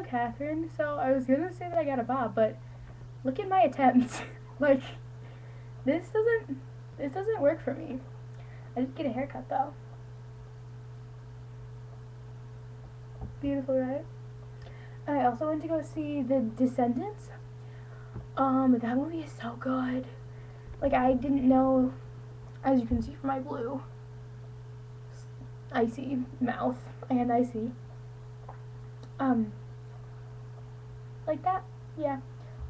Catherine. So I was gonna say that I got a bob, but look at my attempts. Like, this doesn't this doesn't work for me. I did get a haircut though. Beautiful, right? I also went to go see the Descendants. That movie is so good. Like, I didn't know, as you can see from my blue icy mouth and icy. Um, like that, yeah.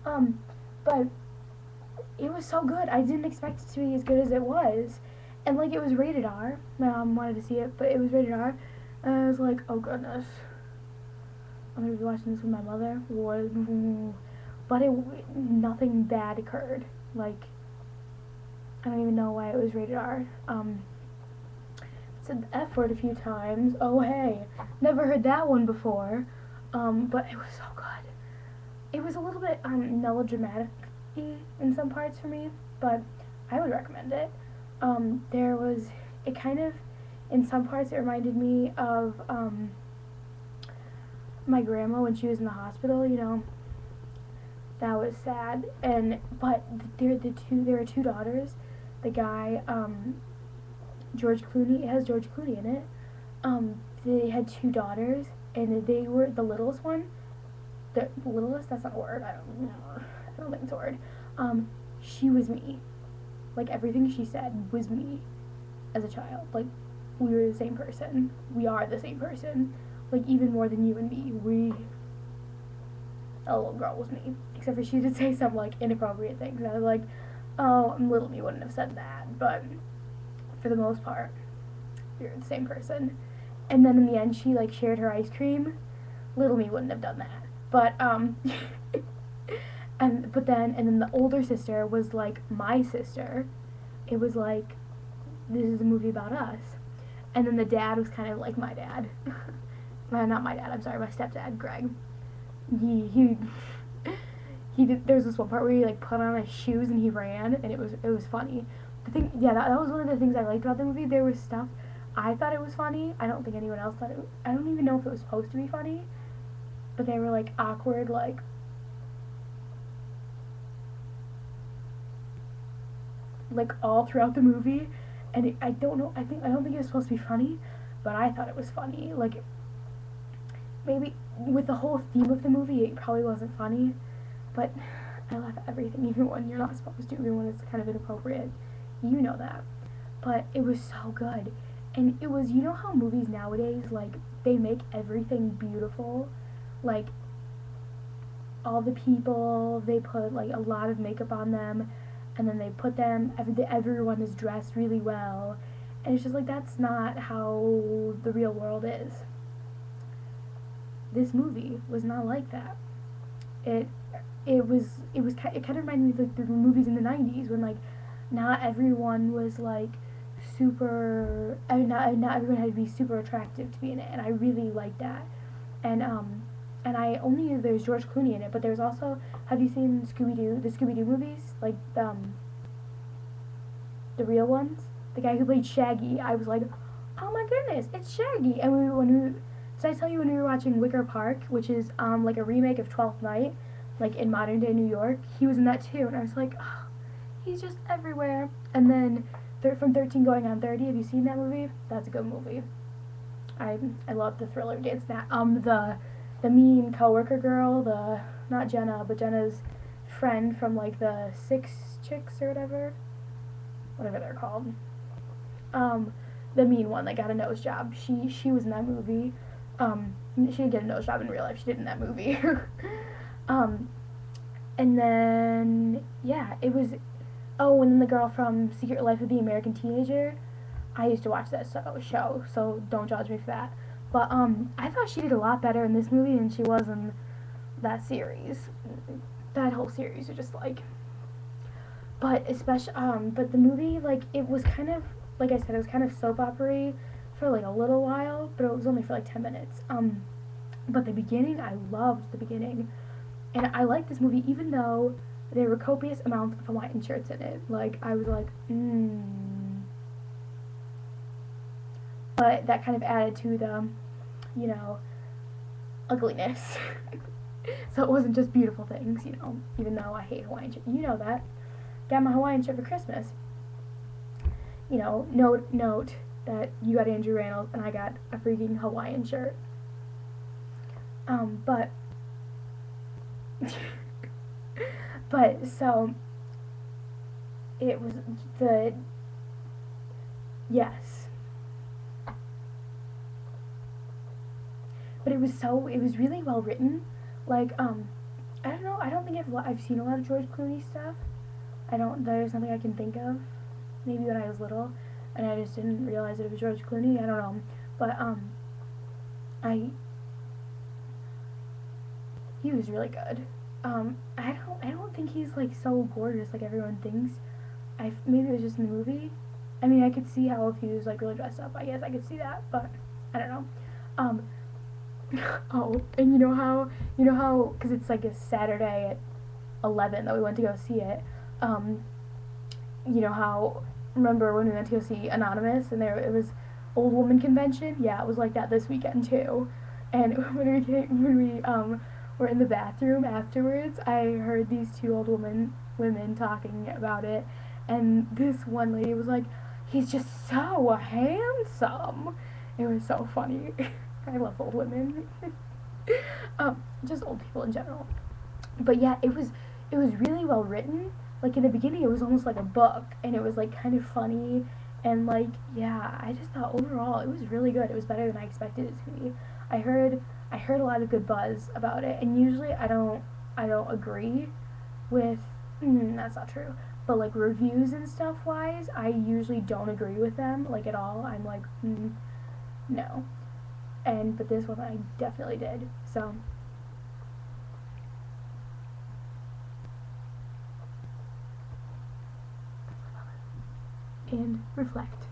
Um, but it was so good. I didn't expect it to be as good as it was, and like it was rated R. My mom wanted to see it, but it was rated R, and I was like, oh goodness, I'm gonna be watching this with my mother. But nothing bad occurred. Like, I don't even know why it was rated R. Said the F word a few times. Oh hey, never heard that one before. But it was so good. It was a little bit melodramatic in some parts for me, but I would recommend it. It kind of, in some parts, it reminded me of my grandma when she was in the hospital. You know, that was sad. But there were two daughters. The guy, George Clooney, it has George Clooney in it. They had two daughters, and they were the littlest one. The littlest? That's not a word. I don't think it's a word. She was me. Like, everything she said was me as a child. Like, we were the same person. We are the same person. Like, even more than you and me. A little girl was me. Except for she did say some, like, inappropriate things. I was like, oh, little me wouldn't have said that. But for the most part, you're the same person. And then in the end, she, like, shared her ice cream. Little me wouldn't have done that. But, and then the older sister was, like, my sister. It was like, this is a movie about us. And then the dad was kind of like my dad. Not my dad, I'm sorry, my stepdad, Greg. He did, there was this one part where he, like, put on his shoes and he ran, and it was funny. That was one of the things I liked about the movie. There was stuff, I thought it was funny. I don't think anyone else thought it, I don't even know if it was supposed to be funny. But they were, like, awkward, like, all throughout the movie, and I don't think it was supposed to be funny, but I thought it was funny. Like, maybe with the whole theme of the movie, it probably wasn't funny, but I laugh at everything, even when you're not supposed to, even when it's kind of inappropriate. You know that. But it was so good, and it was, you know how movies nowadays, like, they make everything beautiful. Like, all the people, they put, like, a lot of makeup on them, and then they put them, everyone is dressed really well, and it's just like, that's not how the real world is. This movie was not like that. It kind of reminded me of, like, the movies in the 90s, when, like, not everyone was, like, super, I mean, not everyone had to be super attractive to be in it, and I really liked that. And I only knew there's George Clooney in it, but there's also, have you seen the Scooby-Doo movies? Like, the real ones? The guy who played Shaggy, I was like, oh my goodness, it's Shaggy! And did I tell you when we were watching Wicker Park, which is, like, a remake of Twelfth Night, like, in modern day New York? He was in that too, and I was like, oh, he's just everywhere. And then, from 13 Going on 30, have you seen that movie? That's a good movie. I love the thriller dance. The mean coworker girl, not Jenna, but Jenna's friend from, like, the Six Chicks or whatever they're called. The mean one that got a nose job. She was in that movie. She didn't get a nose job in real life. She did in that movie. And then, yeah, it was. Oh, and then the girl from Secret Life of the American Teenager. I used to watch that show, so don't judge me for that. But I thought she did a lot better in this movie than she was in that series. That whole series was just like. But the movie, like, it was kind of, like I said, it was kind of soap opera-y for, like, a little while, but it was only for, like, 10 minutes. But the beginning, I loved the beginning, and I liked this movie even though there were copious amounts of Hawaiian shirts in it. Like, I was like, But that kind of added to the, you know, ugliness. So it wasn't just beautiful things, you know, even though I hate Hawaiian shirt. You know that. Got my Hawaiian shirt for Christmas. You know, note that you got Andrew Reynolds and I got a freaking Hawaiian shirt. But but so it was the yes. But it was really well written. Like, I don't know, I don't think I've seen a lot of George Clooney stuff. There's nothing I can think of. Maybe when I was little, and I just didn't realize that it was George Clooney, I don't know. But, he was really good. I don't think he's, like, so gorgeous like everyone thinks. Maybe it was just in the movie. I mean, I could see how if he was, like, really dressed up, I guess I could see that, but I don't know. Oh, and you know how, because it's like a Saturday at 11 that we went to go see it, you know how, remember when we went to go see Anonymous, and it was old woman convention? Yeah, it was like that this weekend too, and when we were in the bathroom afterwards, I heard these two old women talking about it, and this one lady was like, he's just so handsome. It was so funny. I love old women. Just old people in general. But yeah, it was really well written. Like in the beginning it was almost like a book, and it was like kind of funny, and like, yeah, I just thought overall it was really good. It was better than I expected it to be. I heard a lot of good buzz about it, and usually I don't agree with that's not true. But like reviews and stuff wise, I usually don't agree with them like at all. I'm like, no. But this one I definitely did. So and reflect.